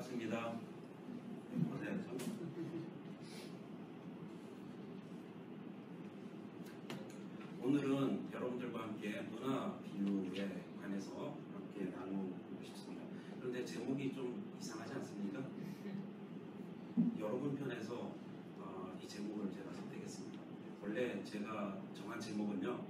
반갑습니다. 오늘은 여러분들과 함께 문화 비유에 관해서 함께 나누고 싶습니다. 그런데 제목이 좀 이상하지 않습니까? 여러분 편에서 이 제목을 제가 선택했습니다. 원래 제가 정한 제목은요,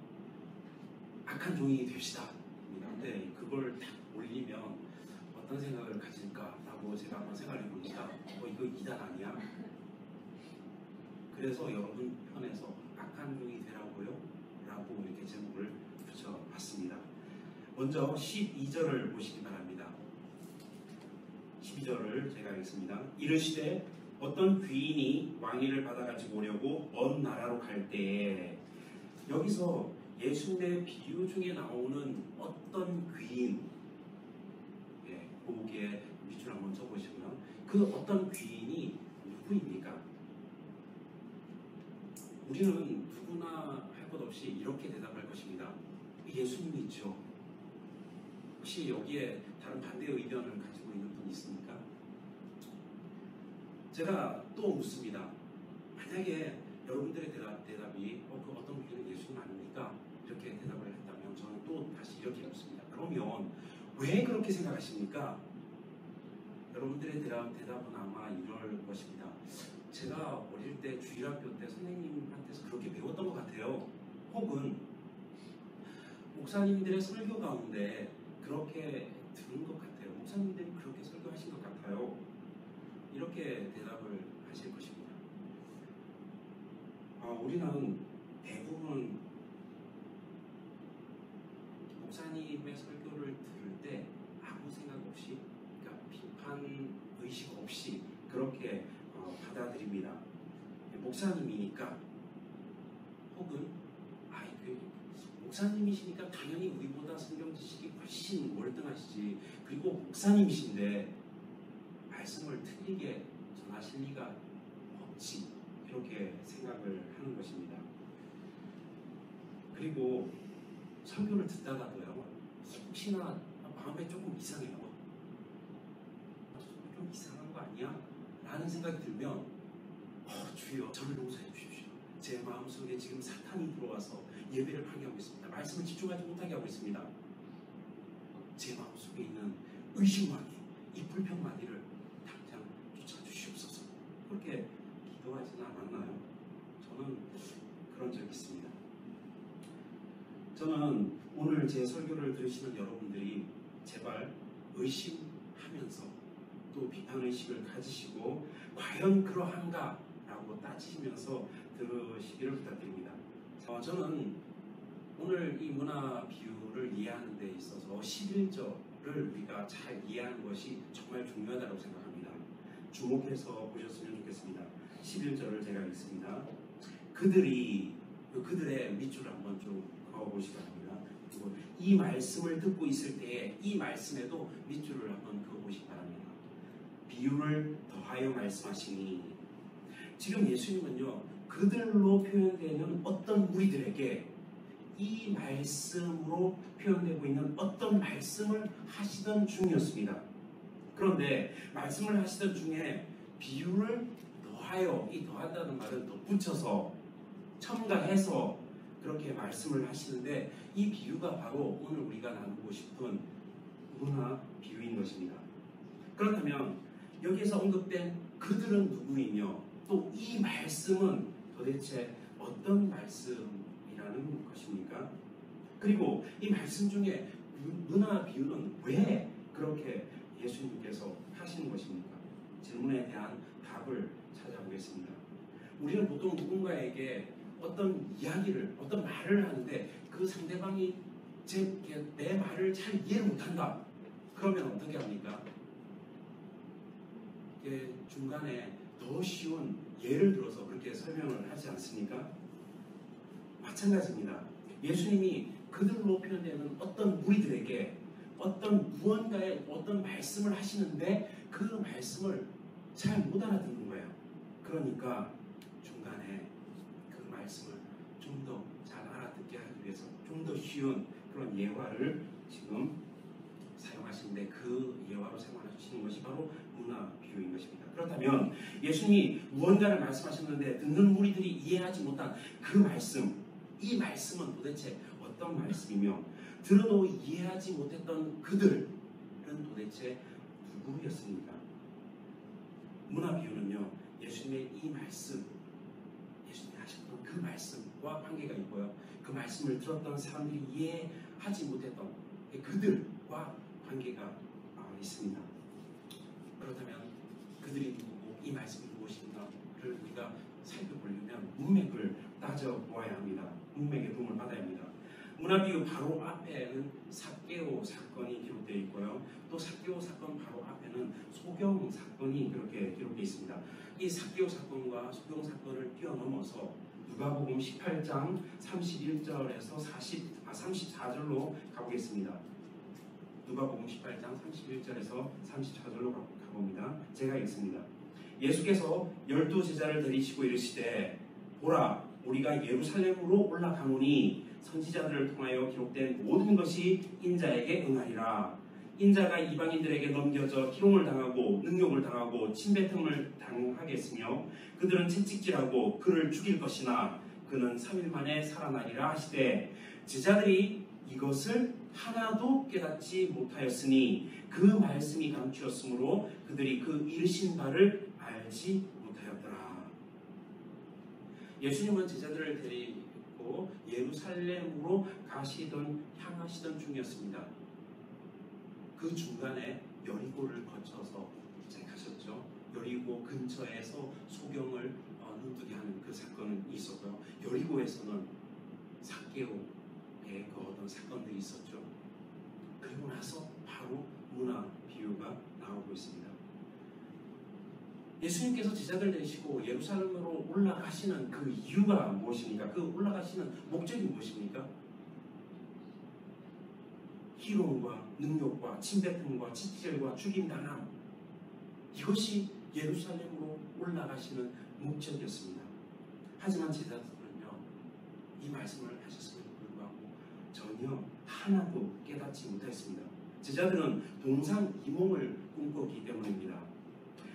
악한 종이 됩시다 입니다. 근데 그걸 딱 올리면 어떤 생각을 가질까라고 제가 한번 생각해 보니까 이거 이단 아니야? 그래서 여러분 편에서 악한 종이 되라고요? 라고 이렇게 제목을 붙여봤습니다. 먼저 12절을 보시기 바랍니다. 12절을 제가 읽습니다. 이르시되 어떤 귀인이 왕위를 받아가지고 오려고 먼 나라로 갈 때에, 여기서 예수님의 비유 중에 나오는 어떤 귀인, 보기에 밑줄 한번 쳐보시면 그 어떤 귀인이 누구입니까? 우리는 누구나 할 것 없이 이렇게 대답할 것입니다. 예수님이 있죠. 혹시 여기에 다른 반대 의견을 가지고 있는 분 있습니까? 제가 또 묻습니다. 만약에 여러분들의 대답이 그 어떤 귀인은 예수님 아닙니까? 이렇게 대답을 했다면 저는 또 다시 이렇게 묻습니다. 그러면 왜 그렇게 생각하십니까? 여러분들의 대답은 아마 이럴 것입니다. 제가 어릴 때 주일학교 때 선생님한테서 그렇게 배웠던 것 같아요. 혹은 목사님들의 설교 가운데 그렇게 들은 것 같아요. 목사님들이 그렇게 설교하신 것 같아요. 이렇게 대답을 하실 것입니다. 우리는 대부분 목사님의 설교를 들을 때 아무 생각 없이, 그러니까 비판 의식 없이 그렇게 받아들입니다. 목사님이니까, 혹은 목사님이시니까 당연히 우리보다 성경 지식이 훨씬 월등하시지, 그리고 목사님이신데 말씀을 틀리게 전하실 리가 없지, 이렇게 생각을 하는 것입니다. 그리고 설교를 듣다가도요, 혹시나 마음에 조금 이상해요. 좀 이상한 거 아니야? 라는 생각이 들면 주여 저를 용서해 주십시오. 제 마음속에 지금 사탄이 들어와서 예배를 방해하고 있습니다. 말씀을 집중하지 못하게 하고 있습니다. 제 마음속에 있는 의심마귀, 이 불평마귀를 당장 쫓아주시옵소서. 그렇게 기도하지는 않았나요? 저는 그런 적이 있습니다. 저는 오늘 제 설교를 들으시는 여러분들이 제발 의심하면서 또 비판의식을 가지시고 과연 그러한가? 라고 따지시면서 들으시기를 부탁드립니다. 저는 오늘 이 문화 비유를 이해하는 데 있어서 11절을 우리가 잘 이해하는 것이 정말 중요하다고 생각합니다. 주목해서 보셨으면 좋겠습니다. 11절을 제가 읽습니다. 그들의 밑줄을 한번 좀 그어보시기 바랍니다. 그리고 이 말씀을 듣고 있을 때에 이 말씀에도 밑줄을 한번 그어보시기 바랍니다. 비유를 더하여 말씀하시니, 지금 예수님은요, 그들로 표현되는 어떤 무리들에게 이 말씀으로 표현되고 있는 어떤 말씀을 하시던 중이었습니다. 그런데 말씀을 하시던 중에 비유를 더하여, 이 더한다는 말은 더 붙여서 첨가해서 그렇게 말씀을 하시는데, 이 비유가 바로 오늘 우리가 나누고 싶은 문화 비유인 것입니다. 그렇다면 여기에서 언급된 그들은 누구이며 또 이 말씀은 도대체 어떤 말씀이라는 것입니까? 그리고 이 말씀 중에 문화 비유는 왜 그렇게 예수님께서 하시는 것입니까? 질문에 대한 답을 찾아보겠습니다. 우리는 보통 누군가에게 어떤 이야기를, 어떤 말을 하는데 그 상대방이 내 말을 잘 이해를 못한다. 그러면 어떻게 합니까? 중간에 더 쉬운 예를 들어서 그렇게 설명을 하지 않습니까? 마찬가지입니다. 예수님이 그들로 표현되는 어떤 무리들에게 무언가의 어떤 말씀을 하시는데 그 말씀을 잘 못 알아듣는 거예요. 그러니까 중간에 그 말씀을 좀 더 잘 알아듣게 하기 위해서 좀 더 쉬운 그런 예화를 지금 사용하셨습니다. 생각하시는데 그 예화로 생각하시는 것이 바로 문화 비유인 것입니다. 그렇다면 예수님이 무언가를 말씀하셨는데 듣는 무리들이 이해하지 못한 그 말씀, 이 말씀은 도대체 어떤 말씀이며 들어도 이해하지 못했던 그들은 도대체 누구였습니까? 문화 비유는요, 예수님의 이 말씀, 예수님이 하셨던 그 말씀과 관계가 있고요. 그 말씀을 들었던 사람들이 이해하지 못했던 그들과 관계가 있습니다. 그렇다면 그들이 누구고 이 말씀이 무엇인가를 우리가 살펴보려면 문맥을 따져보아야 합니다. 문맥의 도움을 받아야 합니다. 문화비유 바로 앞에는 삭개오 사건이 기록되어 있고요. 또 삭개오 사건 바로 앞에는 소경 사건이 그렇게 기록되어 있습니다. 이 삭개오 사건과 소경 사건을 뛰어넘어서 누가복음 18장 31절에서 34절로 가보겠습니다. 누가복음 18장 31절에서 34절로 가봅니다. 제가 읽습니다. 예수께서 12제자를 데리시고 이르시되 보라 우리가 예루살렘으로 올라가노니 선지자들을 통하여 기록된 모든 것이 인자에게 응하리라. 인자가 이방인들에게 넘겨져 희롱을 당하고 능욕을 당하고 침뱉음을 당하겠으며 그들은 채찍질하고 그를 죽일 것이나 그는 3일 만에 살아나리라 하시되 제자들이 이것을 하나도 깨닫지 못하였으니 그 말씀이 감추었으므로 그들이 그 이르신 바를 알지 못하였더라. 예수님은 제자들을 데리고 예루살렘으로 향하시던 중이었습니다. 그 중간에 여리고를 거쳐서 가셨죠. 여리고 근처에서 소경을 눈뜨게 하는 그 사건은 있었고요. 여리고에서는 삭개오의 그 어떤 사건들이 있었죠. 그리고 나서 바로 문화 비유가 나오고 있습니다. 예수님께서 제자들 되시고 예루살렘으로 올라가시는 그 이유가 무엇입니까? 그 올라가시는 목적이 무엇입니까? 희롱과 능욕과 침뱉음과 채찍질과 죽임당함, 이것이 예루살렘으로 올라가시는 목적이었습니다. 하지만 제자들은요, 이 말씀을 하셨음에도 불구하고 전혀 하나도 깨닫지 못했습니다. 제자들은 동상이몽을 꿈꿨기 때문입니다.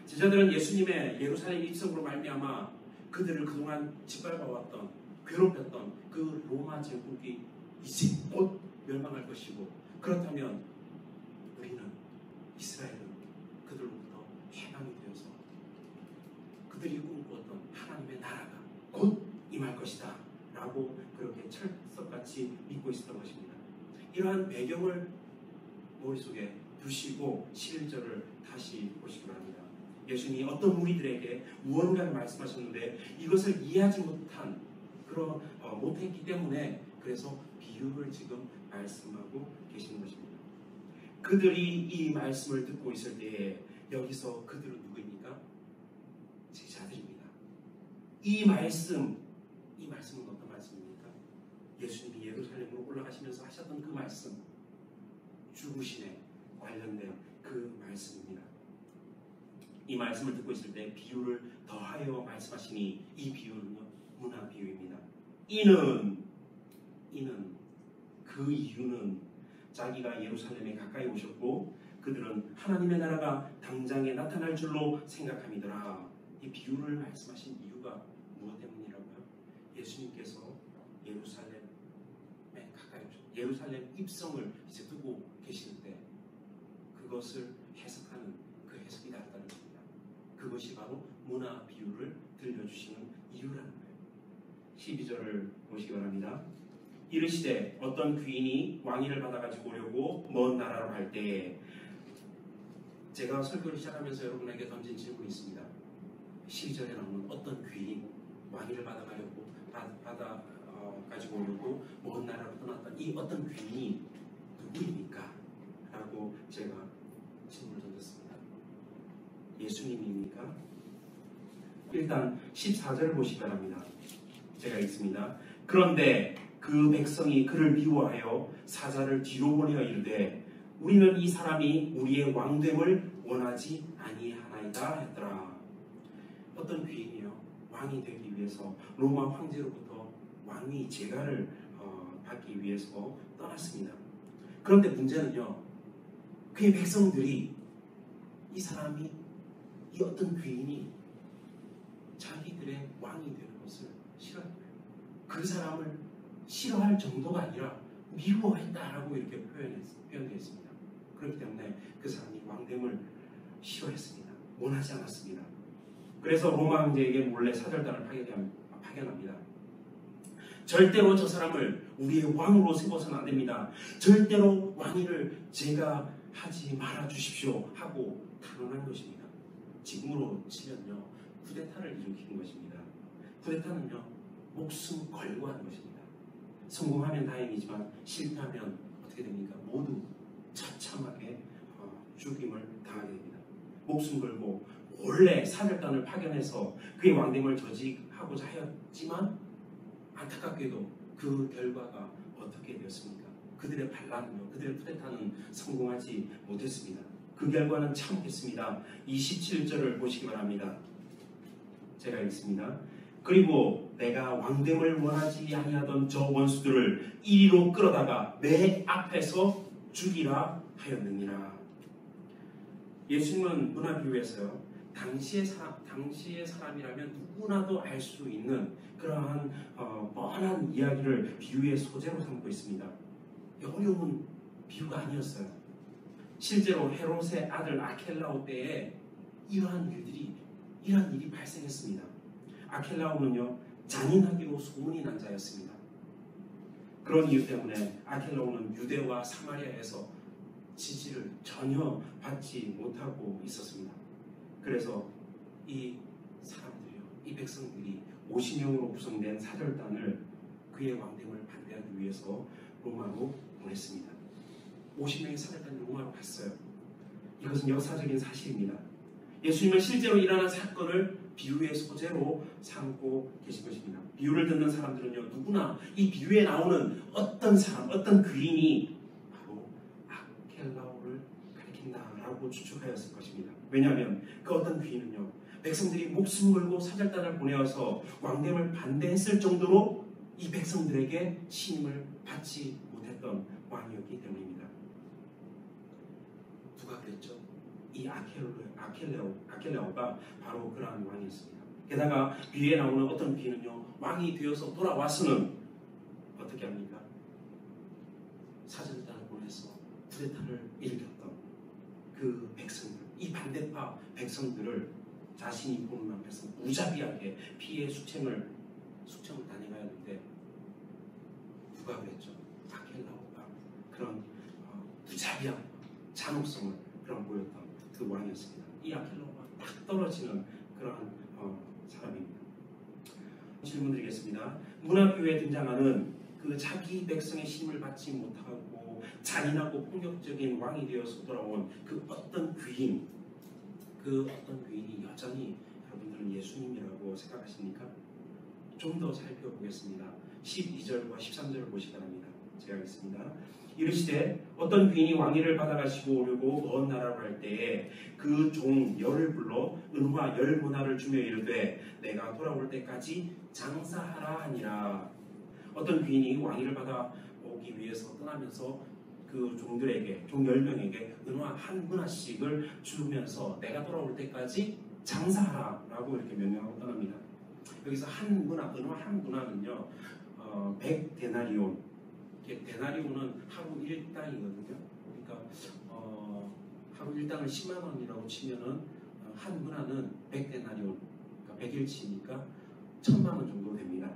제자들은 예수님의 예루살렘 입성으로 말미암아 그들을 그동안 짓밟아왔던, 괴롭혔던 그 로마 제국이 이제 곧 멸망할 것이고, 그렇다면 우리는, 이스라엘은 그들로부터 해방이 되어서 그들이 꿈꾸었던 하나님의 나라가 곧 임할 것이다 라고 그렇게 철석같이 믿고 있었던 것입니다. 이러한 배경을 머릿속에 두시고 11절을 다시 보시기 바랍니다. 예수님이 어떤 무리들에게 무언가를 말씀하셨는데 이것을 이해하지 못했기 때문에 그래서 비유를 지금 말씀하고 계시는 것입니다. 그들이 이 말씀을 듣고 있을 때에 여기서 그들은 누구입니까? 제자들입니다. 이 말씀은 어떤 말씀입니까? 예수님이 예루살렘으로 올라가시면서 하셨던 그 말씀, 죽으심에 관련된 그 말씀입니다. 이 말씀을 듣고 있을 때 비유를 더하여 말씀하시니 이 비유는 문화 비유입니다. 그 이유는 자기가 예루살렘에 가까이 오셨고 그들은 하나님의 나라가 당장에 나타날 줄로 생각함이더라. 이 비유를 말씀하신 이유가 무엇 때문이라고요? 예수님께서 예루살렘에 가까이 오셨고 예루살렘 입성을 이제 두고 계시는데 그것을 해석하는 그 해석이 다르다는 겁니다. 그것이 바로 문화 비유를 들려주시는 이유라는 거예요. 12절을 보시기 바랍니다. 이르시되 어떤 귀인이 왕위를 받아가지고 오려고 먼 나라로 갈 때에, 제가 설교를 시작하면서 여러분에게 던진 질문이 있습니다. 12절에 나오는 어떤 귀인, 왕위를 받아가지고 오려고 먼 나라로 떠났던 이 어떤 귀인이 누구입니까? 라고 제가 질문을 던졌습니다. 예수님입니까? 일단 14절을 보시기 바랍니다. 제가 읽습니다. 그런데 그 백성이 그를 미워하여 사자를 뒤로 보내어 이르되 우리는 이 사람이 우리의 왕됨을 원하지 아니하나이다 했더라. 어떤 귀인이요, 왕이 되기 위해서 로마 황제로부터 왕위 제가를 받기 위해서 떠났습니다. 그런데 문제는요, 그의 백성들이 이 사람이 이 어떤 귀인이 자기들의 왕이 되는 것을 싫어했고요. 그 사람을 싫어할 정도가 아니라 미워했다라고 이렇게 표현했습니다. 그렇기 때문에 그 사람이 왕됨을 싫어했습니다. 원하지 않았습니다. 그래서 로마 황제에게 몰래 사절단을 파견합니다. 절대로 저 사람을 우리의 왕으로 세워서는 안 됩니다. 절대로 왕위를 제가 하지 말아 주십시오 하고 탄원한 것입니다. 지금으로 치면요, 쿠데타를 일으키는 것입니다. 쿠데타는요, 목숨 걸고 하는 것입니다. 성공하면 다행이지만 실패하면 어떻게 됩니까? 모두 처참하게 죽임을 당하게 됩니다. 목숨 걸고 원래 사절단을 파견해서 그의 왕됨을 저지하고자 하였지만 안타깝게도 그 결과가 어떻게 되었습니까? 그들의 반란은요, 그들의 쿠데타는 성공하지 못했습니다. 그 결과는 참겠습니다. 27절을 보시기 바랍니다. 제가 읽습니다. 그리고 내가 왕됨을 원하지 아니하던 저 원수들을 이리로 끌어다가 내 앞에서 죽이라 하였느니라. 예수님은 문화 비유에서요, 당시의 사람이라면 누구나도 알 수 있는 그러한 뻔한 이야기를 비유의 소재로 삼고 있습니다. 어려운 비유가 아니었어요. 실제로 헤롯의 아들 아켈라오 때에 이러한 일이 발생했습니다. 아켈라오는요, 잔인하기로 소문이 난 자였습니다. 그런 이유 때문에 아켈라오는 유대와 사마리아에서 지지를 전혀 받지 못하고 있었습니다. 그래서 이 사람들이요, 이 백성들이 50명으로 구성된 사절단을 그의 왕됨을 반대하기 위해서 로마로 보냈습니다. 50명의 사절단이 로마로 갔어요. 이것은 역사적인 사실입니다. 예수님은 실제로 일어난 사건을 비유의 소재로 삼고 계신 것입니다. 비유를 듣는 사람들은요, 누구나 이 비유에 나오는 어떤 사람, 어떤 귀인이 바로 아켈라오를 가리킨다라고 추측하였을 것입니다. 왜냐하면 그 어떤 귀인은요, 백성들이 목숨 걸고 사절단을 보내어서 왕됨을 반대했을 정도로 이 백성들에게 신임을 받지 못했던 왕이었기 때문입니다. 누가 그랬죠? 이 아켈레오가 바로 그러한 왕이었습니다. 게다가 비유에 나오는 어떤 귀인은요, 왕이 되어서 돌아와서는 어떻게 합니까? 사절단을 보내서 쿠데타를 일으켰던 그 백성들, 이 반대파 백성들을 자신이 보는 앞에서 무자비하게 피해 숙청을 다녀가였는데, 누가 그랬죠? 아켈라오가 그런 무자비한 잔혹성을 보였던 그 왕이었습니다. 이 아켈라오가 딱 떨어지는 그러한 사람입니다. 질문 드리겠습니다. 문화비유에 등장하는 그 자기 백성의 힘을 받지 못하고 잔인하고 폭력적인 왕이 되어서 돌아온 그 어떤 귀인, 그 어떤 귀인이 여전히 여러분들은 예수님이라고 생각하십니까? 좀 더 살펴보겠습니다. 12절과 13절을 보시기 바랍니다. 제가 하겠습니다. 이르시되 어떤 귀인이 왕위를 받아가시고 오려고 먼 나라로 갈 때에 그 종 열을 불러 은화 10문화를 주며 이르되 내가 돌아올 때까지 장사하라 하니라. 어떤 귀인이 왕위를 받아오기 위해서 떠나면서 그 종들에게, 종 10명에게 은화 1문화씩을 주면서 내가 돌아올 때까지 장사하라 라고 이렇게 명령하고 떠납니다. 여기서 은화 1문화는요 100데나리온, 데나리온은 하루 1당이거든요. 그러니까 하루 1당을 10만 원이라고 치면은 한 문화는 100데나리온, 그러니까 100일치니까 1000만 원 정도 됩니다.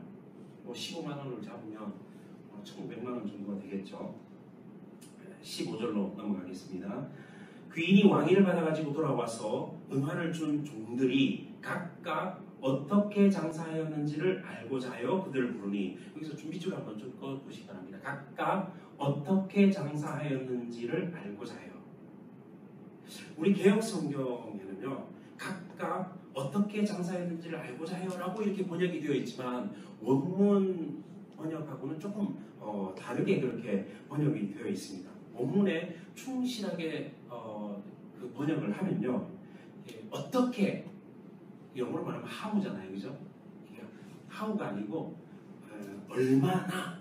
15만 원을 잡으면 1500만 원 정도가 되겠죠. 15절로 넘어가겠습니다. 귀인이 왕위를 받아가지고 돌아와서 은화를 준 종들이 각각 어떻게 장사하였는지를 알고자 하여 그들을 부르니, 여기서 준비줄 한번 좀 꺼보시기 바랍니다. 각각 어떻게 장사하였는지를 알고자 하여. 우리 개혁 성경에는요, 각각 어떻게 장사했는지를 알고자 해요 라고 이렇게 번역이 되어 있지만 원문 번역하고는 조금 다르게 그렇게 번역이 되어 있습니다. 원문에 충실하게 그 번역을 하면요, 어떻게, 영어로 말하면 how잖아요, 그죠? how가 아니고 얼마나,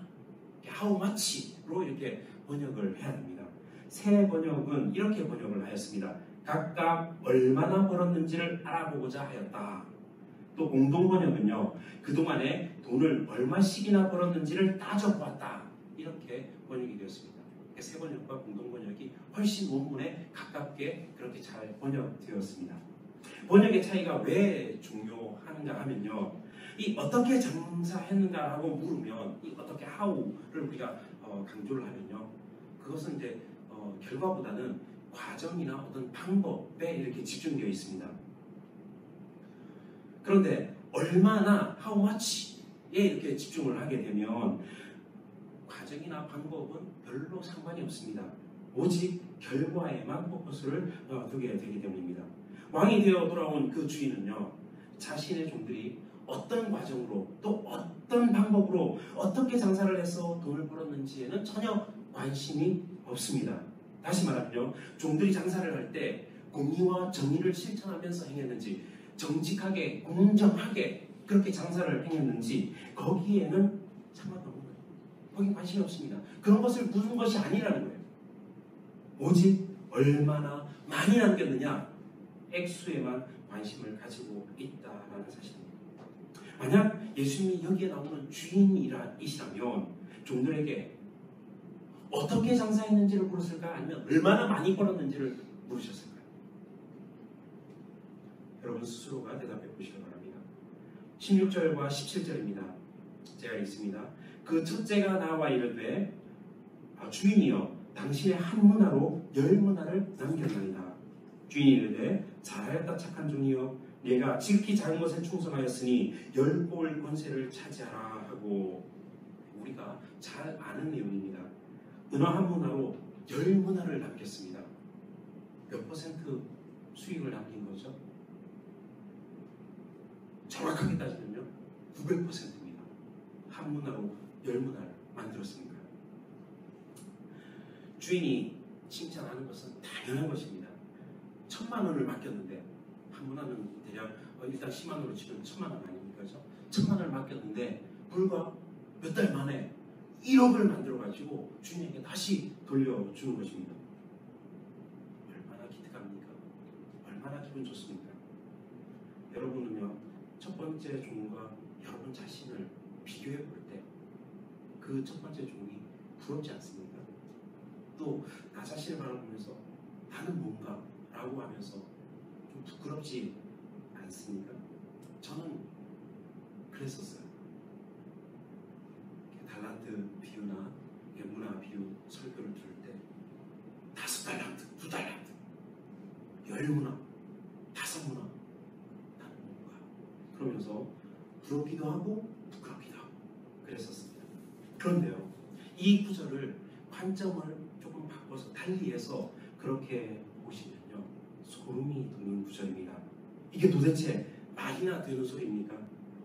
how much로 이렇게 번역을 해야 됩니다. 새 번역은 이렇게 번역을 하였습니다. 각각 얼마나 벌었는지를 알아보고자 하였다. 또 공동번역은요, 그동안에 돈을 얼마씩이나 벌었는지를 따져보았다. 이렇게 번역이 되었습니다. 새 번역과 공동번역이 훨씬 원문에 가깝게 그렇게 잘 번역되었습니다. 번역의 차이가 왜 중요한가 하면요, 이 어떻게 장사했는가라고 물으면 이 어떻게 how를 우리가 강조를 하면요, 그것은 이제 결과보다는 과정이나 어떤 방법에 이렇게 집중되어 있습니다. 그런데 얼마나 how much에 이렇게 집중을 하게 되면 과정이나 방법은 별로 상관이 없습니다. 오직 결과에만 포커스를 두게 되기 때문입니다. 왕이 되어 돌아온 그 주인은요, 자신의 종들이 어떤 과정으로 또 어떤 방법으로 어떻게 장사를 해서 돈을 벌었는지에는 전혀 관심이 없습니다. 다시 말하면요, 종들이 장사를 할 때 공의와 정의를 실천하면서 행했는지, 정직하게 공정하게 그렇게 장사를 행했는지 거기에는 상관없는 거예요. 거긴 관심이 없습니다. 그런 것을 묻는 것이 아니라는 거예요. 오직 얼마나 많이 남겼느냐, 액수에만 관심을 가지고 있다라는 사실입니다. 만약 예수님이 여기에 나오는 주인이시라면 종들에게 어떻게 장사했는지를 물었을까? 아니면 얼마나 많이 벌었는지를 물으셨을까요? 여러분 스스로가 대답해 보시기 바랍니다. 16절과 17절입니다. 제가 읽습니다. 그 첫째가 나와 이르되 주인이여 당신의 한 문화로 10문화를 남겼나이다. 주인이 이르되 잘하였다 착한 종이여 내가 지극히 작은 것에 충성하였으니 10꼴 권세를 차지하라 하고, 우리가 잘 아는 내용입니다. 은화 한 문화로 10문화를 남겼습니다. 몇 퍼센트 수익을 남긴 거죠? 정확하게 따지면요 900%입니다. 한 문화로 10문화를 만들었으니까. 주인이 칭찬하는 것은 당연한 것입니다. 1000만 원을 맡겼는데, 한 문화는 대략 일단 10만 원으로 치면 1000만 원 아닙니까? 1000만 원을 맡겼는데 불과 몇 달 만에 1억을 만들어가지고 주인에게 다시 돌려주는 것입니다. 얼마나 기특합니까? 얼마나 기분 좋습니까? 여러분은요, 첫 번째 종과 여러분 자신을 비교해 볼 때 그 첫 번째 종이 부럽지 않습니까? 또 나 자신을 바라보면서 나는 뭔가? 라고 하면서 좀 부끄럽지 않습니까? 저는 그랬었어요. 달란트 비유나 문화 비유 설교를 들을 때 5달란트, 2달란트, 10문화, 5문화, 나는 뭔가? 그러면서 부럽기도 하고 부끄럽기도 하고 그랬었습니다. 그런데요, 이 구절을 관점을 조금 바꿔서 달리해서 그렇게 보시면요, 소름이 돋는 구절입니다. 이게 도대체 말이나 되는 소리입니까?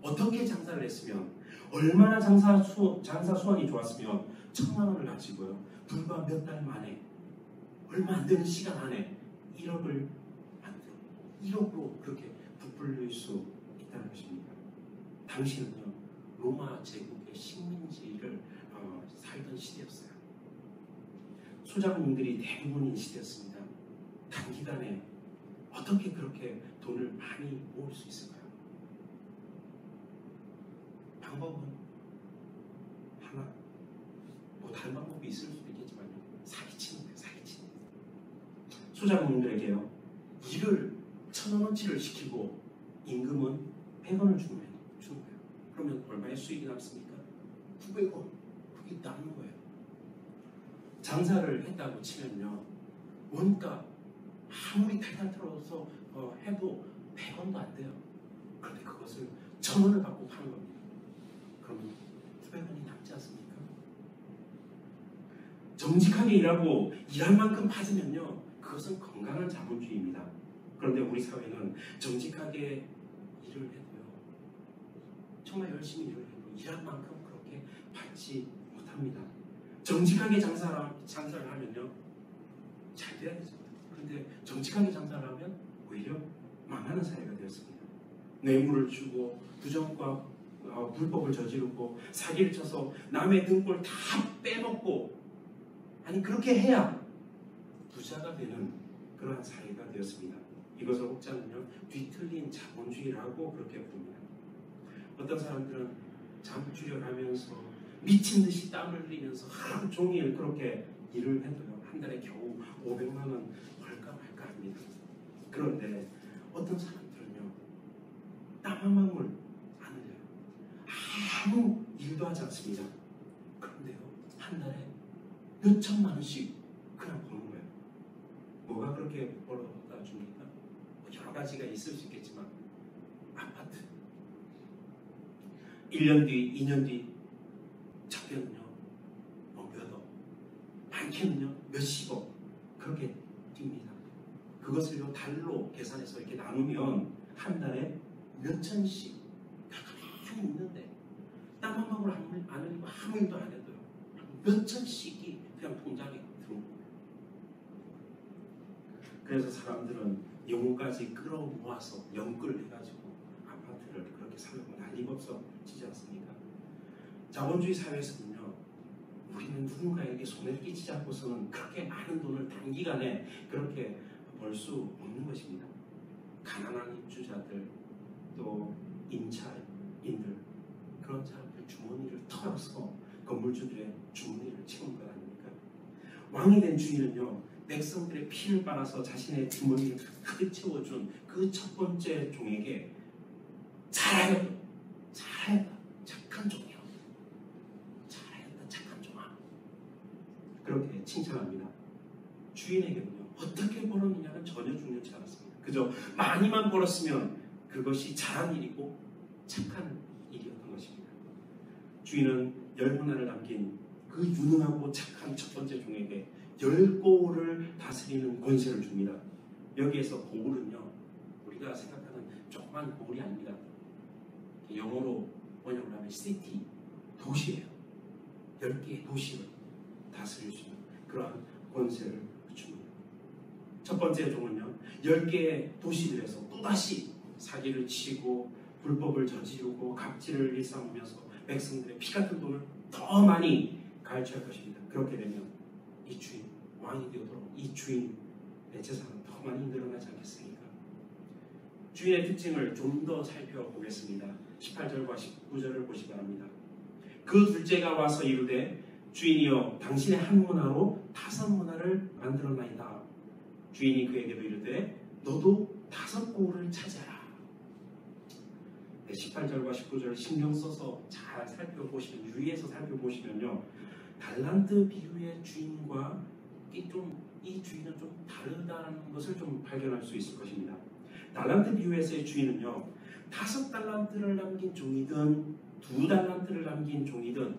어떻게 장사를 했으면, 얼마나 장사 수완이 좋았으면 1000만 원을 가지고요, 불과 몇 달 만에, 얼마 안 되는 시간 안에 1억을 만들어 1억으로 그렇게 부풀릴 수 있다는 것입니다. 당시는요, 로마 제국의 식민지를 살던 시대였어요. 소작농들이 대부분인 시대였습니다. 단기간에 어떻게 그렇게 돈을 많이 모을 수 있을까요? 방법은 하나, 뭐 다른 방법이 있을 수도 있겠지만 사기치는 거예요. 사기치는 거예요. 소작농들에게요, 일을 1000원어치를 시키고 임금은 100원을 주는 거예요. 그러면 얼마의 수익이 남습니까? 900원. 그게 남는 거예요. 장사를 했다고 치면요, 원가 아무리 탈탈 털어서 해도 100원도 안 돼요. 그런데 그것을 1000원을 받고 파는 겁니다. 그러면 900원이 남지 않습니까? 정직하게 일하고 일할 만큼 받으면요, 그것은 건강한 자본주의입니다. 그런데 우리 사회는 정직하게 일을 해도요, 정말 열심히 일을 해도 일할 만큼 그렇게 받지 못합니다. 정직하게 장사를 하면요, 잘 돼야 되죠. 그런데 정직하게 장사를 하면 오히려 망하는 사회가 되었습니다. 뇌물을 주고 부정과 불법을 저지르고 사기를 쳐서 남의 등골 다 빼먹고, 아니 그렇게 해야 부자가 되는 그러한 사회가 되었습니다. 이것을 혹자는요 뒤틀린 자본주의라고 그렇게 부릅니다. 어떤 사람들은 잠주력하면서 미친 듯이 땀을 흘리면서 하루 종일 그렇게 일을 해도요 한 달에 겨우 500만 원 벌까 말까 합니다. 그런데 어떤 사람들은요 땀 한 방울 안 흘려요. 아무 일도 하지 않습니다. 그런데요 한 달에 몇 천만 원씩 그냥 버는 거예요. 뭐가 그렇게 벌어다 줍니까? 여러 가지가 있을 수 있겠지만 아파트 1년 뒤, 2년 뒤 적게는요 몇억, 많게는요 몇십억 그렇게 뜁니다. 그것을요 달로 계산해서 이렇게 나누면 한 달에 몇천씩 가만히 있는데 땀 한 방울 안 흘리고 아무 일도 안 해도요 몇천씩이 그냥 통장에 들어옵니다. 그래서 사람들은 영혼까지 끌어모아서 연끌 해가지고 아파트를 그렇게 사려고 난리법석 치지 않습니까? 자본주의 사회에서는요 우리는 누군가에게 손해를 끼치지 않고서는 그렇게 많은 돈을 단기간에 그렇게 벌 수 없는 것입니다. 가난한 입주자들 또 임차인들 그런 사람들 주머니를 털어서 건물주들의 주머니를 채우는 것 아닙니까? 왕이 된 주인은요 백성들의 피를 빨아서 자신의 주머니를 가득 채워준 그 첫 번째 종에게 잘하였다 착한 종이요 잘하였다 착한 종아 그렇게 칭찬합니다. 주인에게는요 어떻게 벌었느냐는 전혀 중요치 않았습니다. 그저 많이만 벌었으면 그것이 잘한 일이고 착한 일이었던 것입니다. 주인은 10문화를 남긴 그 유능하고 착한 첫 번째 종에게 10고을을 다스리는 권세를 줍니다. 여기에서 고을은요 우리가 생각하는 조그만 고을이 아닙니다. 영어로 번역을 하면 시티, 도시예요. 10개의 도시를 다스릴 수 있는 그러한 권세를 줍니다. 첫 번째 종은요 10개의 도시들에서 또다시 사기를 치고 불법을 저지르고 갑질을 일삼으면서 백성들의 피 같은 돈을 더 많이 가해할 것입니다. 그렇게 되면 이 주인, 왕이 되도록 이 주인의 재산은 더 많이 늘어나지 않겠습니까? 주인의 특징을 좀 더 살펴보겠습니다. 18절과 19절을 보시기 바랍니다. 그 둘째가 와서 이르되 주인이여 당신의 한 문화로 5문화를 만들었나이다. 주인이 그에게도 이르되 너도 5고을을 차지하라. 18절과 19절을 신경 써서 잘 살펴보시면 유의해서 살펴보시면요 달란트 비유의 주인과 이 주인은 좀 다르다는 것을 좀 발견할 수 있을 것입니다. 달란트 비유에서의 주인은요 5달란트를 남긴 종이든 2달란트를 남긴 종이든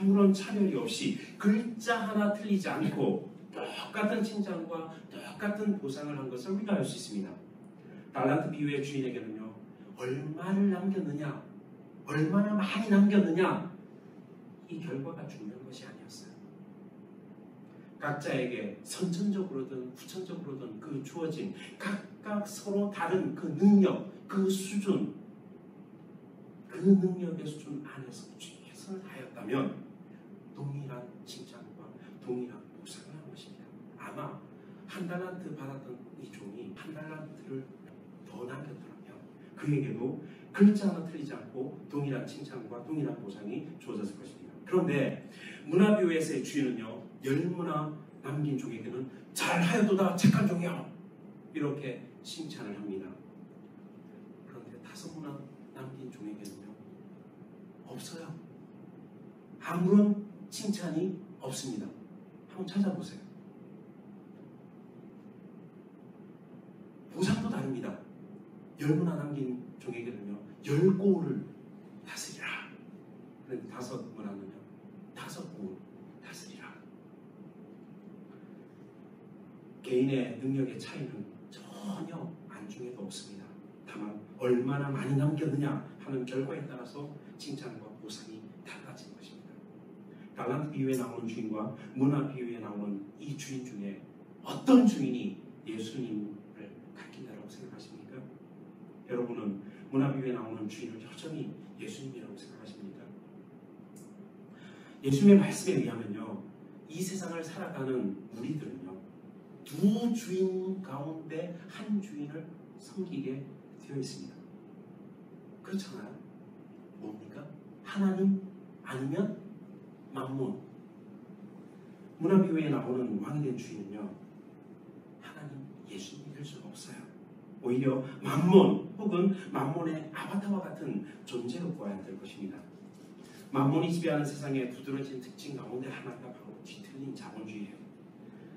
아무런 차별이 없이 글자 하나 틀리지 않고 똑같은 칭찬과 똑같은 보상을 한 것을 우리가 알 수 있습니다. 달란트 비유의 주인에게는요 얼마를 남겼느냐 얼마나 많이 남겼느냐 이 결과가 중요한 것이 아니었어요. 각자에게 선천적으로든 후천적으로든 그 주어진 각각 서로 다른 그 능력, 그 수준, 그 능력의 수준 안에서 최선을 다했다면 동일한 칭찬과 동일한 보상을 한 것입니다. 아마 1달란트 받았던 이 종이 1달란트를 더 남겼더라면 그에게도 글자 하나 틀리지 않고 동일한 칭찬과 동일한 보상이 주어졌을 것입니다. 그런데 문화비유에서의 주인은요 10문화 남긴 종에게는 잘하였도다 착한 종이야 이렇게 칭찬을 합니다. 그런데 5문화 남긴 종에게는요 없어요. 아무런 칭찬이 없습니다. 한번 찾아보세요. 보상도 다릅니다. 10문화 남긴 종에게는요 10고을을 다스리라. 그런데 5문화는요 5고을 다스리라. 개인의 능력의 차이는 전혀 안중에도 없습니다. 다만 얼마나 많이 남겼느냐 하는 결과에 따라서 칭찬과 보상이 달라진 것입니다. 달란트 비유에 나오는 주인과 문화 비유에 나오는 이 주인 중에 어떤 주인이 예수님을 가르친다고 생각하십니까? 여러분은 문화 비유에 나오는 주인을 여전히 예수님이라고 생각하십니까? 예수님의 말씀에 의하면요 이 세상을 살아가는 우리들은요 두 주인 가운데 한 주인을 섬기게 되어 있습니다. 그렇잖아요. 뭡니까? 하나님 아니면 만몬. 문화비유에 나오는 왕된 주인은요, 하나님 예수님일 수는 없어요. 오히려 만몬 혹은 만몬의 아바타와 같은 존재로 보아야 될 것입니다. 만몬이 지배하는 세상의 두드러진 특징 가운데 하나가 바로 뒤틀린 자본주의예요.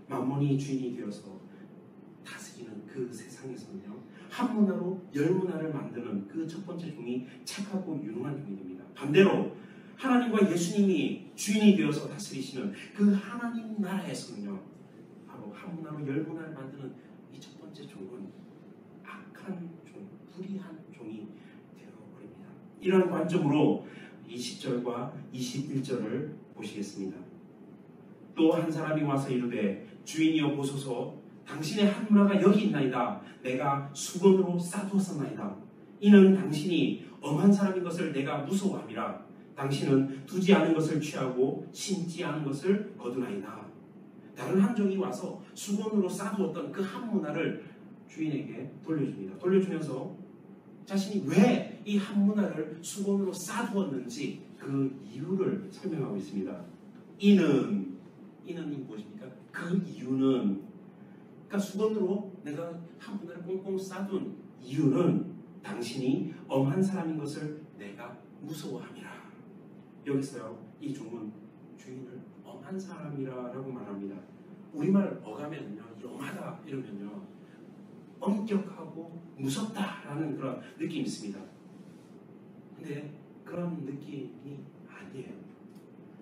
만몬이 주인이 되어서 다스리는 그 세상에서는요, 한 문화로 열 문화를 만드는 그 첫 번째 종이 착하고 유능한 종이 됩니다. 반대로 하나님과 예수님이 주인이 되어서 다스리시는 그 하나님 나라에서는요, 바로 한 문화로 열 문화를 만드는 이 첫 번째 종은 악한 종, 불의한 종이 되어버립니다. 이런 관점으로 20절과 21절을 보시겠습니다. 또 한 사람이 와서 이르되 주인이여 보소서 당신의 한 문화가 여기 있나이다. 내가 수건으로 싸두었나이다. 이는 당신이 엄한 사람인 것을 내가 무서워함이라. 당신은 두지 않은 것을 취하고 심지 않은 것을 거두나이다. 다른 한 종이 와서 수건으로 싸두었던 그 한 문화를 주인에게 돌려줍니다. 돌려주면서 자신이 왜 이 한 문화를 수건으로 싸두었는지 그 이유를 설명하고 있습니다. 이는 무엇입니까? 그 이유는, 그러니까 수건으로 내가 한 문화를 꽁꽁 싸둔 이유는 당신이 엄한 사람인 것을 내가 무서워함이라. 여기서요, 이 종은 주인을 엄한 사람이라고 말합니다. 우리말 어가면요, 엄하다 이러면요, 엄격하고 무섭다라는 그런 느낌이 있습니다. 근데 그런 느낌이 아니에요.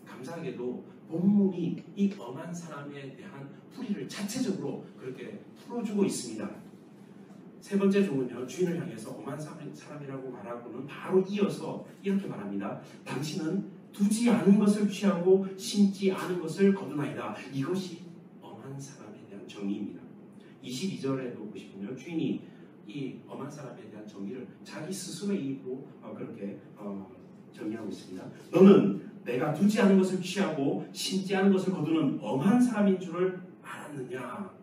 감사하게도 본문이 이 엄한 사람에 대한 풀이를 자체적으로 그렇게 풀어주고 있습니다. 세 번째 종은요, 주인을 향해서 엄한 사람이라고 말하고는 바로 이어서 이렇게 말합니다. 당신은 두지 않은 것을 취하고 심지 않은 것을 거두나이다. 이것이 엄한 사람에 대한 정의입니다. 22절에도 보시면요, 주인이 이 엄한 사람에 대한 정의를 자기 스스로의 입으로 그렇게 정의하고 있습니다. 너는 내가 두지 않은 것을 취하고 심지 않은 것을 거두는 엄한 사람인 줄을 알았느냐?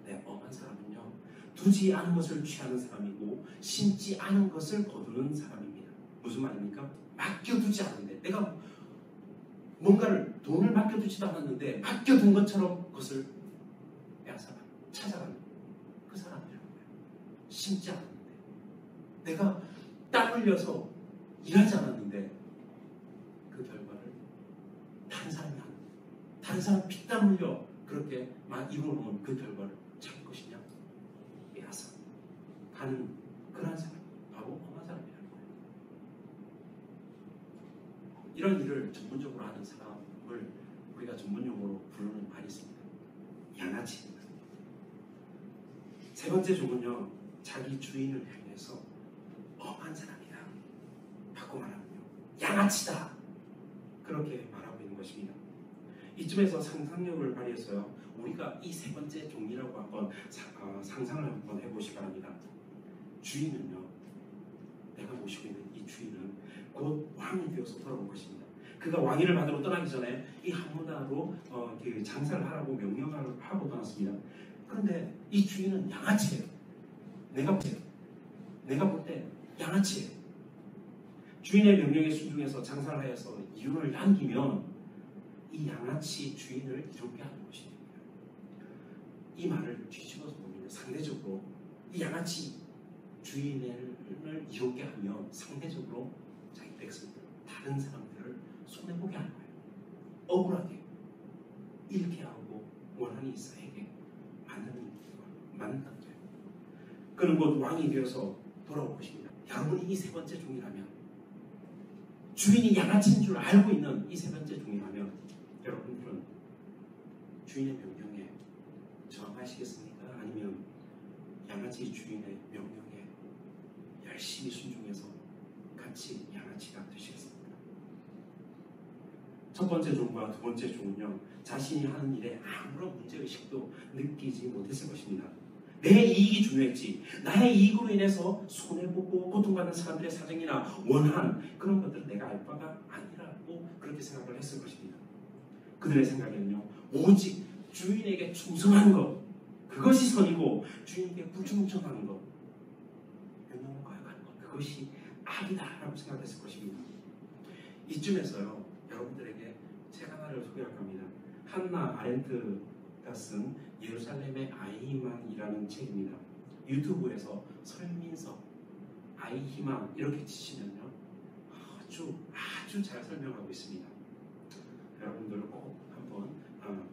네, 엄한 사람은요, 두지 않은 것을 취하는 사람이고 심지 않은 것을 거두는 사람입니다. 무슨 말입니까? 맡겨두지 않는데, 내가 뭔가를 돈을 맡겨두지도 않았는데 맡겨둔 것처럼 그것을 찾아가는 그 사람이라는 거예요. 심지 않았는데, 내가 땀 흘려서 일하지 않았는데 그 결과를 다른 사람이 하는, 다른 사람 피땀 흘려 그렇게 이루어놓은 그 결과를 찾을 것이냐? 빼앗아 가는 그런 사람, 바로 엄한 사람이라는 거예요. 이런 일을 전문적으로 하는 사람을 우리가 전문용어로 부르는 말이 있습니다. 양아치입니다. 세 번째 종은요, 자기 주인을 향해서 엄한 사람이다, 바꿔 말하면요, 양아치다, 그렇게 말하고 있는 것입니다. 이쯤에서 상상력을 발휘해서요, 우리가 이 세 번째 종이라고 한번 상상을 한번 해보시기 바랍니다. 주인은요, 내가 모시고 있는 이 주인은 곧 왕이 되어서 돌아올 것입니다. 그가 왕위를 받으러 떠나기 전에 이 한 문화로 장사를 하라고 명령을 하고 떠났습니다. 그런데 이 주인은 양아치예요. 내가 볼 때 양아치예요. 주인의 명령에 순종해서 장사를 하여서 이윤을 남기면 이 양아치 주인을 이롭게 하는 것이 됩니다. 이 말을 뒤집어서 보면 상대적으로 이 양아치 주인을 이롭게 하면 상대적으로 자기 백성들, 다른 사람들을 손해보게 하는 거예요. 억울하게 잃게 하고 원한이 있어에게 만든다는 거예요. 그는 곧 왕이 되어서 돌아올 것입니다. 여러분이 이 세 번째 종이라면, 주인이 양아치인 줄 알고 있는 이 세 번째 종이라면, 여러분들은 주인의 명령에 저항하시겠습니까? 아니면 양아치 주인의 명령에 열심히 순종해서 같이 양아치가 되시겠습니까? 첫 번째 종과 두 번째 종은요, 자신이 하는 일에 아무런 문제의식도 느끼지 못했을 것입니다. 내 이익이 중요했지, 나의 이익으로 인해서 손해보고 고통받는 사람들의 사정이나 원한, 그런 것들은 내가 알 바가 아니라고 그렇게 생각을 했을 것입니다. 그들의 생각에는요, 오직 주인에게 충성하는 것, 그것이 선이고 주인에게 불충성하는 것, 유명을 거역하는 것, 그것이 악이다라고 생각했을 것입니다. 이쯤에서요, 여러분들에게 책 하나를 소개할 겁니다. 한나 아렌트가 쓴 예루살렘의 아이히만이라는 책입니다. 유튜브에서 설민석, 아이히만 이렇게 치시면요, 아주 잘 설명하고 있습니다. 여러분들 꼭 한번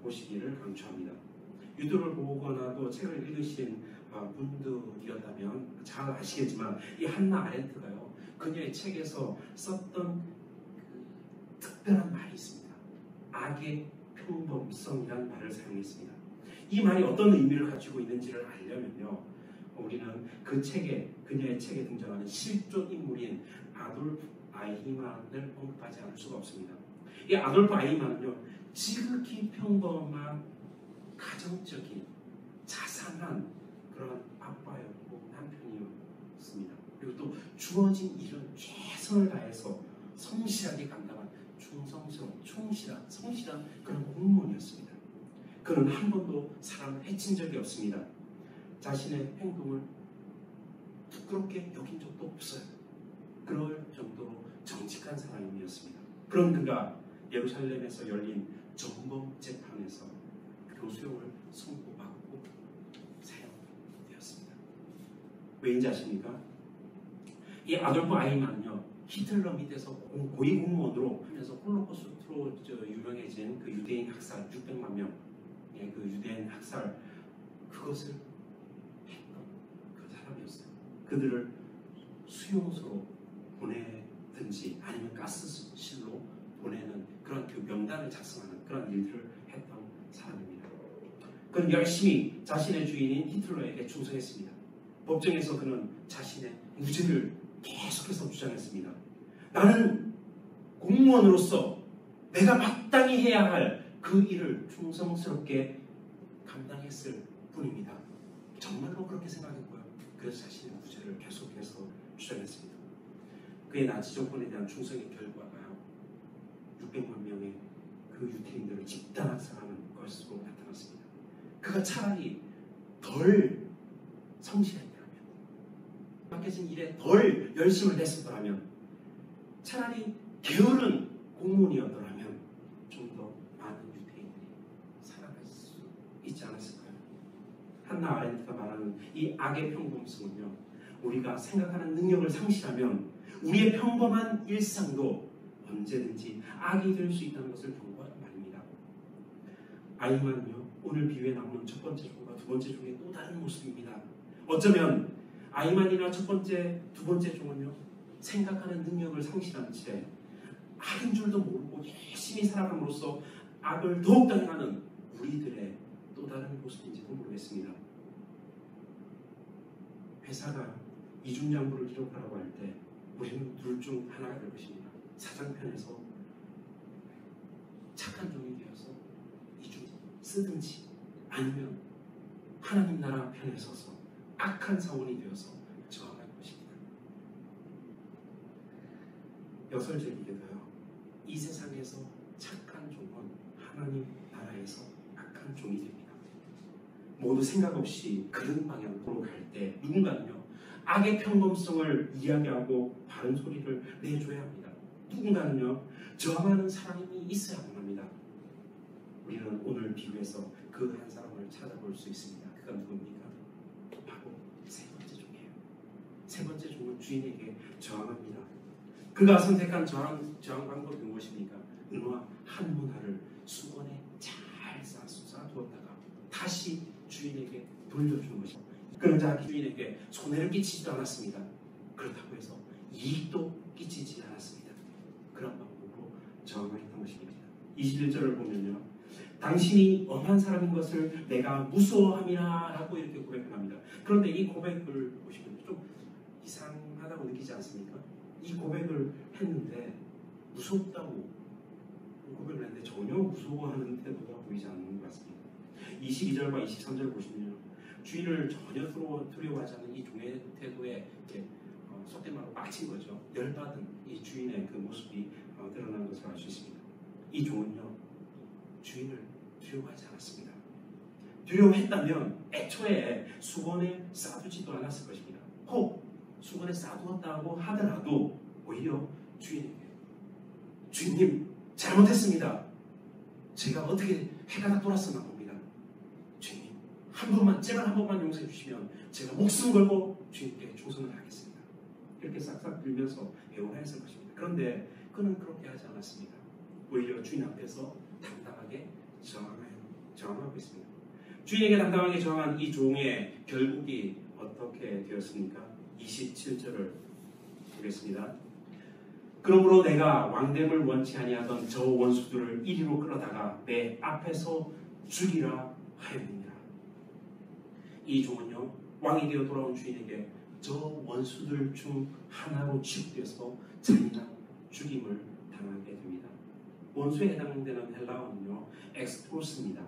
보시기를 강추합니다. 유튜브를 보거나 또 책을 읽으신 분들이었다면 잘 아시겠지만 이 한나 아렌트가요, 그녀의 책에서 썼던 그 특별한 말이 있습니다. 악의 평범성이라는 말을 사용했습니다. 이 말이 어떤 의미를 가지고 있는지를 알려면요, 우리는 그 책에, 그녀의 책에 등장하는 실존 인물인 아돌프 아이히만을 언급하지 않을 수가 없습니다. 이 아돌프 아이히만은요, 지극히 평범한 가정적인 자상한 그런 아빠였고 남편이었습니다. 그리고 또 주어진 일은 최선을 다해서 성실하게 감당한 충성스러운, 성실한 그런 공무원이었습니다. 그는 한 번도 사람을 해친 적이 없습니다. 자신의 행동을 부끄럽게 여긴 적도 없어요. 그럴 정도로 정직한 사람이었습니다. 그런 그가 예루살렘에서 열린 전범 재판에서 교수형을 선고받고 사형되었습니다. 왜인지 아십니까? 이 아돌프 아이히만은요, 히틀러 밑에서 고위 공무원으로 하면서 홀로코스트로 유명해진 그 유대인 학살 600만 명의 그 유대인 학살, 그것을 했던 그 사람이었어요. 그들을 수용소로 보내든지 아니면 가스실로 보내는 그런 그 명단을 작성하는 그런 일들을 했던 사람입니다. 그는 열심히 자신의 주인인 히틀러에게 충성했습니다. 법정에서 그는 자신의 무죄를 계속해서 주장했습니다. 나는 공무원으로서 내가 마땅히 해야 할 그 일을 충성스럽게 감당했을 뿐입니다. 정말로 그렇게 생각했고요. 그래서 자신의 무죄를 계속해서 주장했습니다. 그의 나치 정권에 대한 충성의 결과가요, 600만 명의 그 유태인들을 집단 학살하는 것으로 나타났습니다. 그가 차라리 덜 성실했더라면, 맡겨진 일에 덜 열심을 냈었더라면, 차라리 게으른 공무원이었더라면 좀 더 많은 유태인들이 살아갈 수 있지 않았을까요? 한나 아렌트가 말하는 이 악의 평범성은요, 우리가 생각하는 능력을 상실하면 우리의 평범한 일상도 언제든지 악이 될 수 있다는 것을 경고하는 말입니다. 아이히만은요, 오늘 비유에 나오는 첫 번째 종과 두 번째 종의 또 다른 모습입니다. 어쩌면 아이히만이나 첫 번째, 두 번째 종은요, 생각하는 능력을 상실한 채 악인 줄도 모르고 열심히 살아감으로써 악을 더욱더 행하는 우리들의 또 다른 모습인지도 모르겠습니다. 회사가 이중장부를 기록하라고 할 때 우리는 둘 중 하나가 될 것입니다. 사장편에서 착한 종이 되어서 이중 쓰든지, 아니면 하나님 나라 편에 서서 악한 사원이 되어서 저항할 것입니다. 역설적이게도요, 이 세상에서 착한 종은 하나님 나라에서 악한 종이 됩니다. 모두 생각 없이 그런 방향으로 갈 때 누군가는요, 악의 평범성을 이야기하고 바른 소리를 내줘야 합니다. 누군가는요, 저항하는 사람이 있어야만 합니다. 우리는 오늘 비유에서 그 한 사람을 찾아볼 수 있습니다. 그가 누굽니까? 바로 세 번째 종이에요. 세 번째 종은 주인에게 저항합니다. 그가 선택한 저항 방법이 무엇입니까? 은화 한 문화를 수건에 잘 쌓아두었다가 다시 주인에게 돌려주는 것입니다. 그는 자기 주인에게 손해를 끼치지도 않았습니다. 그렇다고 해서 이익도 끼치지 않았습니다. 그런 방법으로 저항했던 것입니다. 21절을 보면요, 당신이 엄한 사람인 것을 내가 무서워함이라 라고 이렇게 고백을 합니다. 그런데 이 고백을 보시면 좀 이상하다고 느끼지 않습니까? 이 고백을 했는데 무섭다고 고백을 했는데 전혀 무서워하는 태도가 보이지 않는 것 같습니다. 22절과 23절 보시면 주인을 전혀 두려워하지 않는 이 종의 태도에 이렇게 속된 말로 빡친 거죠. 열받은 이 주인의 그 모습이 드러난 것을 알 수 있습니다. 이 종은요, 주인을 두려워하지 않았습니다. 두려워했다면 애초에 수건에 싸두지도 않았을 것입니다. 혹 수건에 싸두었다고 하더라도 오히려 주인에게 주인님 잘못했습니다. 제가 어떻게 해가 다 돌았었나 봅니다. 주인님 한 번만 제발 한 번만 용서해 주시면 제가 목숨 걸고 주님께 충성을 하겠습니다. 이렇게 싹싹 빌면서 애원했을 것입니다. 그런데 그는 그렇게 하지 않았습니다. 오히려 주인 앞에서 당당하게 저항하고 있습니다. 주인에게 당당하게 저항한 이 종의 결국이 어떻게 되었습니까? 27절을 보겠습니다. 그러므로 내가 왕됨을 원치 아니하던 저 원수들을 이리로 끌어다가 내 앞에서 죽이라 하였느니라. 이 종은요, 왕이 되어 돌아온 주인에게 저 원수들 중 하나로 취급되어서 잔인한 죽임을 당하게 됩니다. 원수에 해당되는 헬라어는요, 엑스토스입니다.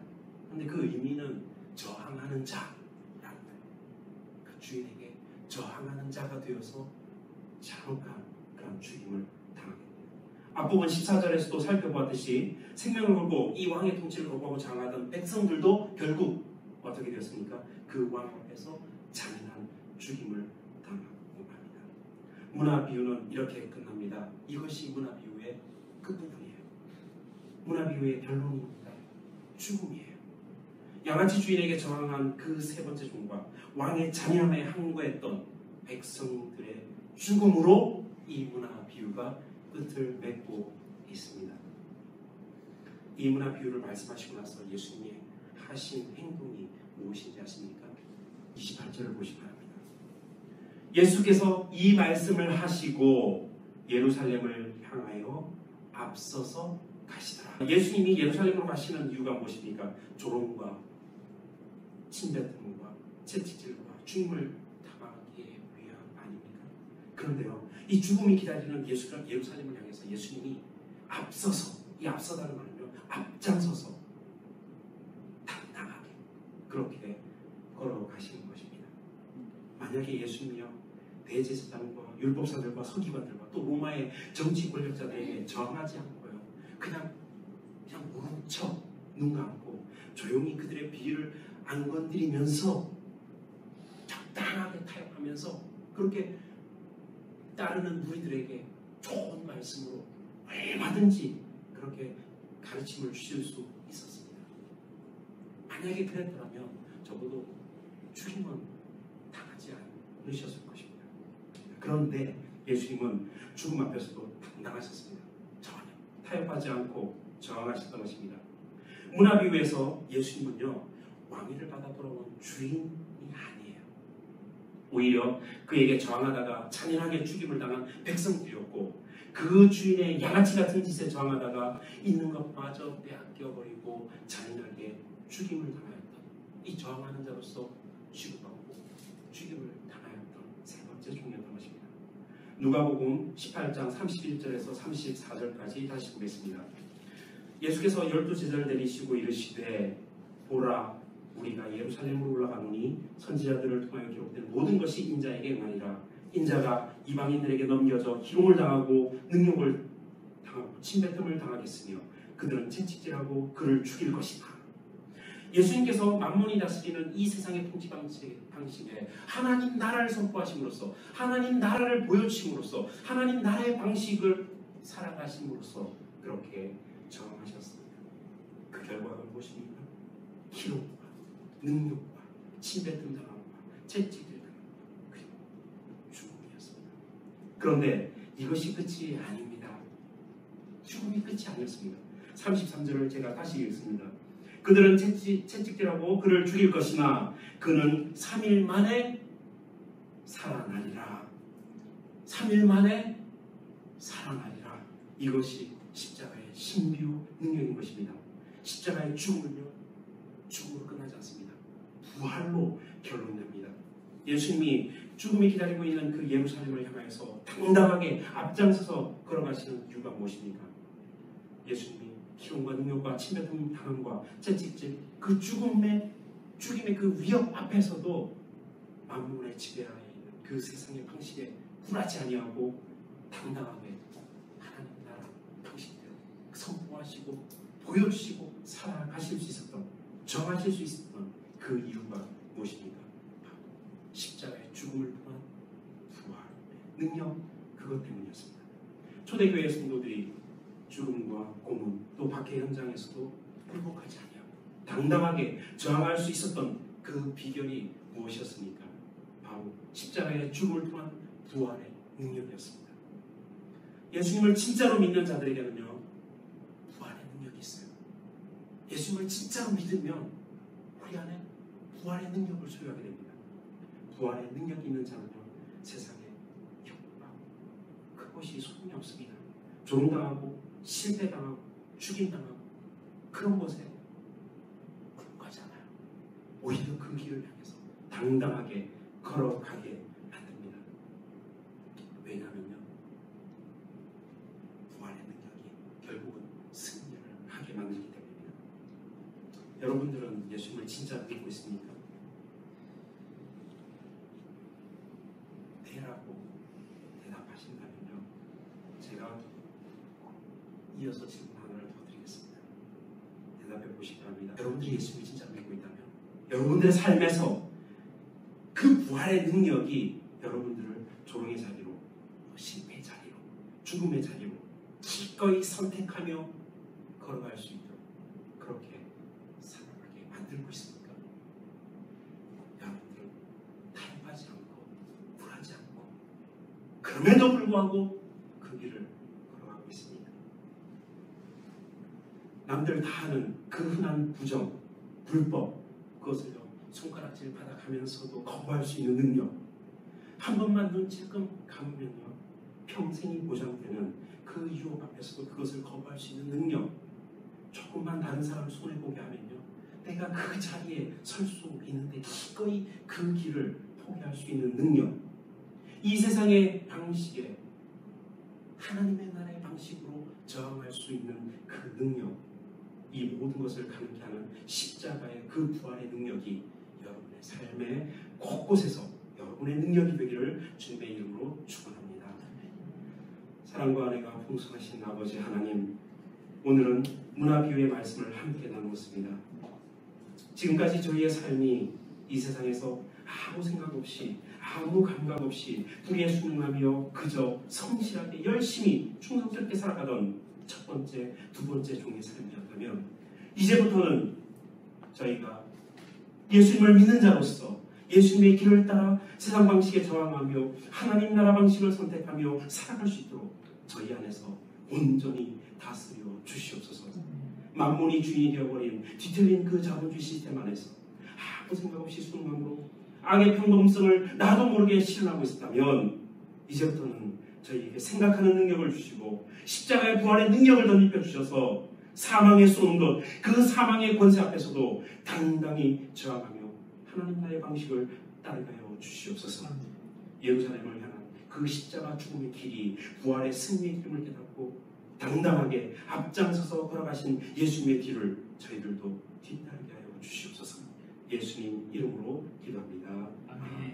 그런데 그 의미는 저항하는 자라는 거예요. 그 주인에게 저항하는 자가 되어서 잔혹한 그런 죽임을 당하게 됩니다. 앞부분 14절에서도 살펴보았듯이 생명을 걸고 이 왕의 통치를 거부하고 장하던 백성들도 결국 어떻게 되었습니까? 그 왕 앞에서 잔인한 죽임을 당하고 맙니다. 문화 비유는 이렇게 끝납니다. 이것이 문화 비유의 끝부분이에요. 문화 비유의 결론입니다. 죽음이에요. 양아치 주인에게 저항한 그 세 번째 종과 왕의 잔인함에 항거했던 백성들의 죽음으로 이 문화 비유가 끝을 맺고 있습니다. 이 문화 비유를 말씀하시고 나서 예수님이 하신 행동이 무엇인지 아십니까? 28절을 보시기 바랍니다. 예수께서 이 말씀을 하시고 예루살렘을 향하여 앞서서 가시더라. 예수님이 예루살렘으로 가시는 이유가 무엇입니까? 조롱과 침뱉음과 채찍질과 죽음을 당하기 위함 아닙니까? 그런데요, 이 죽음이 기다리는 예루살렘을 향해서 예수님이 앞서서, 이 앞서다는 말은요, 앞장서서 당당하게 그렇게 걸어가시는 것입니다. 만약에 예수님이요, 대제사장과 율법사들과 서기관들과 또 로마의 정치 권력자들에게 저항하지 않고요, 그냥 모른 척 눈 감고 조용히 그들의 비위를 안 건드리면서 적당하게 타협하면서 그렇게 따르는 무리들에게 좋은 말씀으로 얼마든지 그렇게 가르침을 주실 수 있었습니다. 만약에 그랬더라면 적어도 죽임은 당하지 않으셨을 것입니다. 그런데 예수님은 죽음 앞에서도 당당하셨습니다. 전혀 타협하지 않고 저항하셨던 것입니다. 문화비유에서 예수님은요, 왕위를 받아 돌아온 주인이 아니에요. 오히려 그에게 저항하다가 잔인하게 죽임을 당한 백성들이었고, 그 주인의 양아치 같은 짓에 저항하다가 있는 것마저 빼앗겨버리고 잔인하게 죽임을 당하였던 이 저항하는 자로서 취급받고 죽임을 당하였던 세 번째 종이었던 것입니다. 누가복음 18장 31절에서 34절까지 다시 보겠습니다. 예수께서 12제자를 내리시고 이르시되 보라 우리가 예루살렘으로 올라가노니 선지자들을 통하여 기록된 모든 것이 인자에게 응하리라. 인자가 이방인들에게 넘겨져 희롱을 당하고 능욕을 당하고 침뱉음을 당하겠으며 그들은 채찍질하고 그를 죽일 것이다. 예수님께서 만몬이 다스리는 이 세상의 통치 방식에 하나님 나라를 선포하심으로써 하나님 나라를 보여주심으로써 하나님 나라의 방식을 살아가심으로써 그렇게 저항하셨습니다. 그 결과가 무엇입니까? 희롱과 능욕과 침뱉음 당함과 채찍질 당함과 그리고 죽음이었습니다. 그런데 이것이 끝이 아닙니다. 죽음이 끝이 아니었습니다. 33절을 제가 다시 읽습니다. 그들은 채찍질하고 그를 죽일 것이나 그는 3일 만에 살아나리라. 3일 만에 살아나리라. 이것이 십자가의 신비요 능력인 것입니다. 십자가의 죽음은요, 죽음으로 끝나지 않습니다. 부활로 결론납니다. 예수님이 죽음이 기다리고 있는 그 예루살렘을 향하여서 당당하게 앞장서서 걸어가시는 이유가 무엇입니까? 예수님이 희롱과 능욕과 침뱉음 당함과 채찍질 그 죽임의 그 위협 앞에서도 만물의 지배하에 있는 그 세상의 방식에 굴하지 아니하고 당당하게 하나님 나라 방식대로 선포하시고 보여주시고 살아가실 수 있었던, 정하실 수 있었던 그 이유가 무엇입니까? 바로 십자가의 죽음을 통한 부활, 능력, 그것 때문이었습니다. 초대교회 성도들이 죽음과 고문 또 박해 현장에서도 굴복하지 아니하고 당당하게 저항할 수 있었던 그 비결이 무엇이었습니까? 바로 십자가의 죽음을 통한 부활의 능력이었습니다. 예수님을 진짜로 믿는 자들에게는요, 부활의 능력이 있어요. 예수님을 진짜로 믿으면 우리 안에 부활의 능력을 소유하게 됩니다. 부활의 능력이 있는 자는요, 세상에 격하고 그것이 소용이 없습니다. 조롱당하고 실패당하고 죽임당하고 그런 것에 굴복하지 않아요. 오히려 그 길을 향해서 당당하게 걸어가게 만듭니다. 왜냐하면요, 부활의 능력이 결국은 승리를 하게 만들기 때문입니다. 여러분들은 예수님을 진짜 믿고 있습니까? 네라고 대답하신다면요, 제가 이어서 질문 하나를 더 드리겠습니다. 대답해 보시기 바랍니다. 여러분들이 예수님을 진짜 믿고 있다면 여러분들의 삶에서 그 부활의 능력이 여러분들을 조롱의 자리로, 실패의 자리로, 죽음의 자리로 기꺼이 선택하며 걸어갈 수 있도록 그렇게 살아가게 만들고 있습니까? 여러분들은 타협하지 않고 굴하지 않고 그럼에도 불구하고 그 길을 걸어가고 있습니다. 남들 다 하는 그 흔한 부정, 불법, 그것을요 손가락질 받아가면서도 거부할 수 있는 능력, 한 번만 눈찔끔 감으면요 평생이 보장되는 그 유혹 앞에서도 그것을 거부할 수 있는 능력, 조금만 다른 사람 손해보게 하면요 내가 그 자리에 설 수 있는데 기꺼이 그 길을 포기할 수 있는 능력, 이 세상의 방식에 하나님의 나라의 방식으로 저항할 수 있는 그 능력, 이 모든 것을 가능케 하는 십자가의 그 부활의 능력이 여러분의 삶의 곳곳에서 여러분의 능력이 되기를 주님의 이름으로 축원합니다. 사랑과 은혜가 풍성하신 아버지 하나님, 오늘은 문화비유의 말씀을 함께 나누었습니다. 지금까지 저희의 삶이 이 세상에서 아무 생각 없이 아무 감각 없이 불의에 순응하며 그저 성실하게 열심히 충성스럽게 살아가던 첫 번째, 두 번째 종의 삶이었다면 이제부터는 저희가 예수님을 믿는 자로서 예수님의 길을 따라 세상 방식에 저항하며 하나님 나라 방식을 선택하며 살아갈 수 있도록 저희 안에서 온전히 다스려 주시옵소서. 만몬이 주인이 되어버린 뒤틀린 그 자본주의 시스템 안에서 아무 생각 없이 순응함으로 악의 평범성을 나도 모르게 실현하고 있었다면 이제부터는 저희에게 생각하는 능력을 주시고 십자가의 부활의 능력을 덧입혀 주셔서 사망에 쏘는 것, 그 사망의 권세 앞에서도 당당히 저항하며 하나님 나라의 방식을 따라가여 주시옵소서. 예루살렘을 향한 그 십자가 죽음의 길이 부활의 승리의 길임을 깨닫고 당당하게 앞장서서 걸어가신 예수님의 길을 저희들도 뒤따르게 하여 주시옵소서. 예수님 이름으로 기도합니다. 아멘.